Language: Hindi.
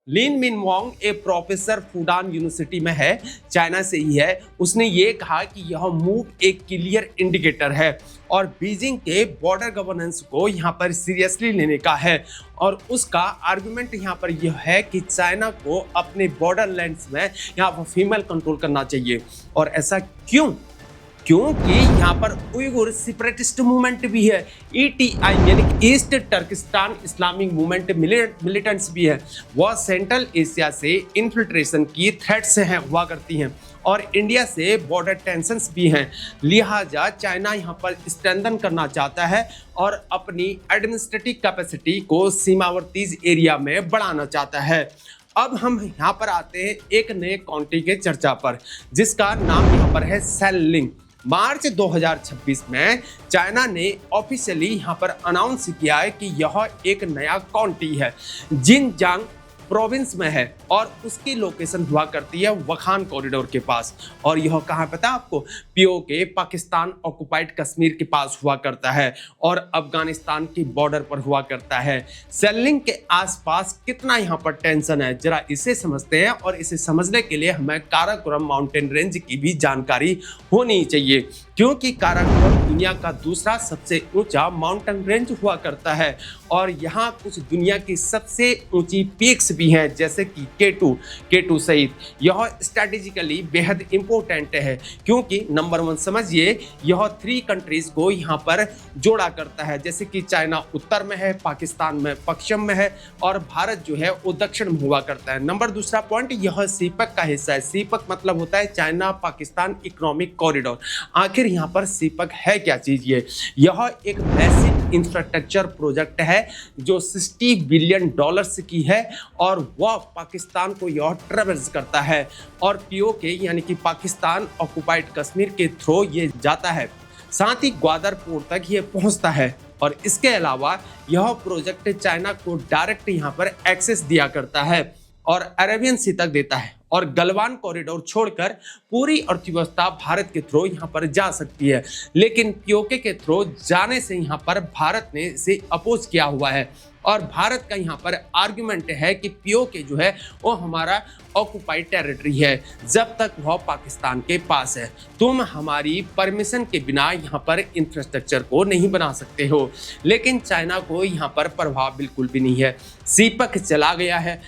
लिन मिन वांग एक प्रोफेसर फूडान यूनिवर्सिटी में है, चाइना से ही है। उसने ये कहा कि यह मूव एक क्लियर इंडिकेटर है और बीजिंग के बॉर्डर गवर्नेंस को यहाँ पर सीरियसली लेने का है। और उसका आर्गुमेंट यहाँ पर यह है कि चाइना को अपने बॉर्डर लैंड्स में यहाँ पर फीमेल कंट्रोल करना चाहिए। और ऐसा क्यों? क्योंकि यहाँ पर उइगुर सेपरेटिस्ट मूवमेंट भी है, ईटीआई यानी कि ईस्ट टर्किस्तान इस्लामिक मूवमेंट मिलिटेंट्स भी है। वह सेंट्रल एशिया से इन्फिल्ट्रेशन की थ्रेट से हुआ करती हैं और इंडिया से बॉर्डर टेंशंस भी हैं। लिहाजा चाइना यहाँ पर स्ट्रेंथन करना चाहता है और अपनी एडमिनिस्ट्रेटिव कैपेसिटी को सीमावर्ती एरिया में बढ़ाना चाहता है। अब हम यहाँ पर आते हैं एक नए काउंटी के चर्चा पर, जिसका नाम यहाँ पर है सेलिंग। मार्च 2026 में चाइना ने ऑफिशियली यहाँ पर अनाउंस किया है कि यह एक नया काउंटी है, जिनजियांग प्रोविंस में है और उसकी लोकेशन हुआ करती है वखान कॉरिडोर के पास। और यह कहाँ पता है आपको? पीओके पाकिस्तान ऑक्युपाइड कश्मीर के पास हुआ करता है और अफगानिस्तान की बॉर्डर पर हुआ करता है। सेलिंग के आसपास कितना यहाँ पर टेंशन है, जरा इसे समझते हैं। और इसे समझने के लिए हमें काराकोरम माउंटेन रेंज की भी जानकारी होनी चाहिए, क्योंकि काराकोरम दुनिया का दूसरा सबसे ऊंचा माउंटेन रेंज हुआ करता है और यहाँ कुछ दुनिया की सबसे ऊंची पीक्स भी हैं, जैसे कि केटू सहित। यह स्ट्रेटेजिकली बेहद इंपॉर्टेंट है, क्योंकि नंबर 1 समझिए, यह 3 कंट्रीज को यहाँ पर जोड़ा करता है, जैसे कि चाइना उत्तर में है, पाकिस्तान में पश्चिम में है और भारत जो है वो दक्षिण में हुआ करता है। नंबर दूसरा पॉइंट, यह सीपक का हिस्सा है। सीपक मतलब होता है चाइना पाकिस्तान इकोनॉमिक कॉरिडोर। आखिर यहाँ पर सीपक है क्या चीज? यह एक मैसिव इंफ्रास्ट्रक्चर प्रोजेक्ट है जो $60 बिलियन की है और वह पाकिस्तान को यह ट्रेवर्स करता है और पीओके यानी कि पाकिस्तान ऑक्युपाइड कश्मीर के थ्रू ये जाता है, साथ ही ग्वादर पोर्ट तक ये पहुंचता है। और इसके अलावा यह प्रोजेक्ट चाइना को डायरेक्ट यहाँ पर एक्सेस दिया करता है और अरेबियन सी तक देता है और गलवान कॉरिडोर छोड़कर पूरी अर्थव्यवस्था भारत के थ्रू यहाँ पर जा सकती है। लेकिन पीओके के थ्रू जाने से यहाँ पर भारत ने इसे अपोज किया हुआ है और भारत का यहाँ पर आर्गुमेंट है कि पीओके जो है वो हमारा ऑक्युपाइड टेरिटरी है, जब तक वह पाकिस्तान के पास है। तुम हमारी परमिशन के बिना यहाँ पर इंफ्रास्ट्रक्चर को नहीं बना सकते हो। लेकिन चाइना को यहाँ पर प्रभाव बिल्कुल भी नहीं है। सीपक चला गया है,